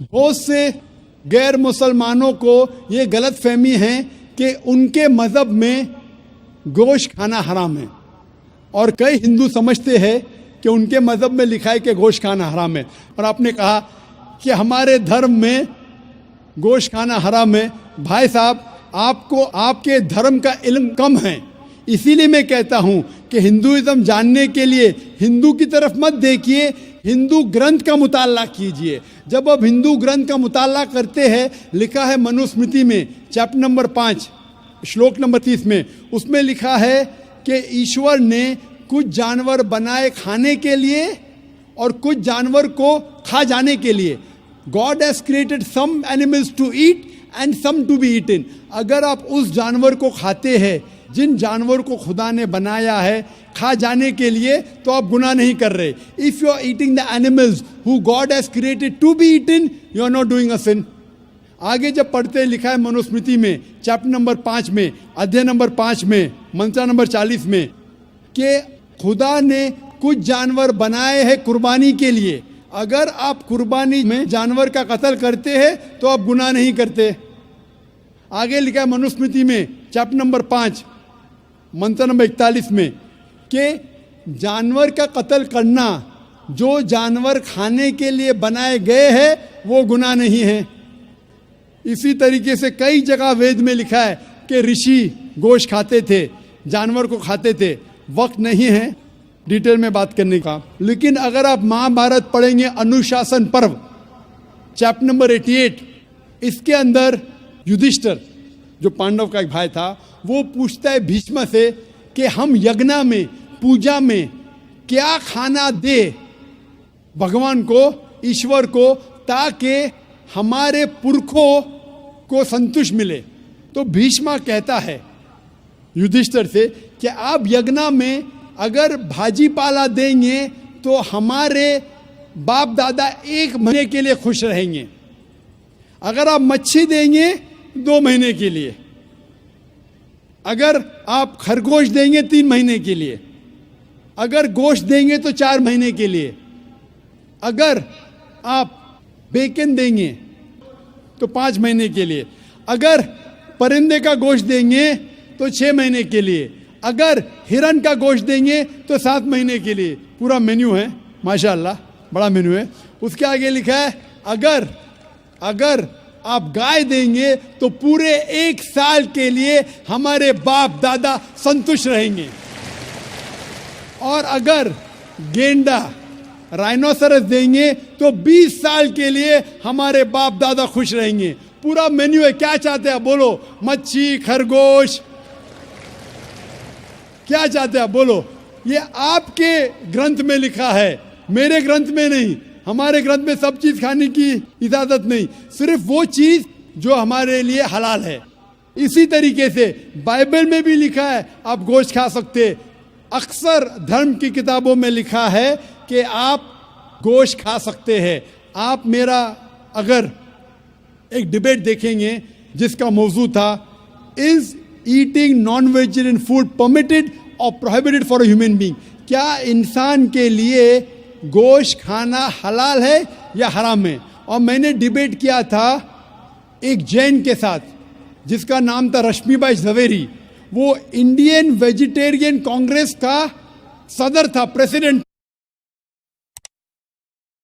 बहुत से गैर मुसलमानों को ये गलत फहमी है कि उनके मज़हब में गोश्त खाना हराम है, और कई हिंदू समझते हैं कि उनके मज़हब में लिखा है कि गोश्त खाना हराम है। और आपने कहा कि हमारे धर्म में गोश्त खाना हराम है। भाई साहब, आपको आपके धर्म का इल्म कम है, इसीलिए मैं कहता हूँ कि हिंदुइज्म जानने के लिए हिंदू की तरफ मत देखिए, हिंदू ग्रंथ का मुताला कीजिए। जब आप हिंदू ग्रंथ का मुताला करते हैं, लिखा है मनुस्मृति में चैप्टर नंबर 5 श्लोक नंबर 30 में, उसमें लिखा है कि ईश्वर ने कुछ जानवर बनाए खाने के लिए और कुछ जानवर को खा जाने के लिए। God has created some animals to eat and some to be eaten. अगर आप उस जानवर को खाते हैं जिन जानवर को खुदा ने बनाया है खा जाने के लिए, तो आप गुनाह नहीं कर रहे। If you are eating the animals who God has created to be eaten, you are not doing a sin. आगे जब पढ़ते लिखा है मनुस्मृति में चैप्टर नंबर 5 में अध्याय नंबर 5 में मंत्र नंबर 40 में कि खुदा ने कुछ जानवर बनाए हैं कुर्बानी के लिए। अगर आप कुर्बानी में जानवर का कत्ल करते हैं तो आप गुनाह नहीं करते। आगे लिखा है मनुस्मृति में चैप्टर नंबर 5 मंत्र नंबर 41 में कि जानवर का कत्ल करना जो जानवर खाने के लिए बनाए गए हैं वो गुनाह नहीं है। इसी तरीके से कई जगह वेद में लिखा है कि ऋषि गोश्त खाते थे, जानवर को खाते थे। वक्त नहीं है डिटेल में बात करने का, लेकिन अगर आप महाभारत पढ़ेंगे अनुशासन पर्व चैप्टर नंबर 88, इसके अंदर युधिष्ठिर जो पांडव का एक भाई था वो पूछता है भीष्म से कि हम यज्ञ में पूजा में क्या खाना दे भगवान को, ईश्वर को, ताकि हमारे पुरखों को संतुष्ट मिले। तो भीष्म कहता है युधिष्ठिर से कि आप यज्ञ में अगर भाजी पाला देंगे तो हमारे बाप दादा 1 महीने के लिए खुश रहेंगे। अगर आप मच्छी देंगे 2 महीने के लिए, अगर आप खरगोश देंगे 3 महीने के लिए, अगर गोश्त देंगे तो 4 महीने के लिए, अगर आप बेकन देंगे तो 5 महीने के लिए, अगर परिंदे का गोश्त देंगे तो 6 महीने के लिए, अगर हिरन का गोश्त देंगे तो 7 महीने के लिए। पूरा मेन्यू है, माशाअल्लाह बड़ा मेन्यू है। उसके आगे लिखा है अगर आप गाय देंगे तो पूरे 1 साल के लिए हमारे बाप दादा संतुष्ट रहेंगे, और अगर गेंडा राइनोसरस देंगे तो 20 साल के लिए हमारे बाप दादा खुश रहेंगे। पूरा मेन्यू है। क्या चाहते हैं बोलो? मच्छी, खरगोश, क्या चाहते हैं बोलो? ये आपके ग्रंथ में लिखा है, मेरे ग्रंथ में नहीं। हमारे ग्रंथ में सब चीज खाने की इजाजत नहीं, सिर्फ वो चीज जो हमारे लिए हलाल है। इसी तरीके से बाइबल में भी लिखा है आप गोश्त खा सकते। अक्सर धर्म की किताबों में लिखा है कि आप गोश्त खा सकते हैं। आप मेरा अगर एक डिबेट देखेंगे जिसका मौजू था is eating non vegetarian food permitted और prohibited for a human being, क्या इंसान के लिए गोश्त खाना हलाल है या हराम है। और मैंने डिबेट किया था एक जैन के साथ जिसका नाम था रश्मिबाई झवेरी। वो इंडियन वेजिटेरियन कांग्रेस का सदर था, प्रेसिडेंट।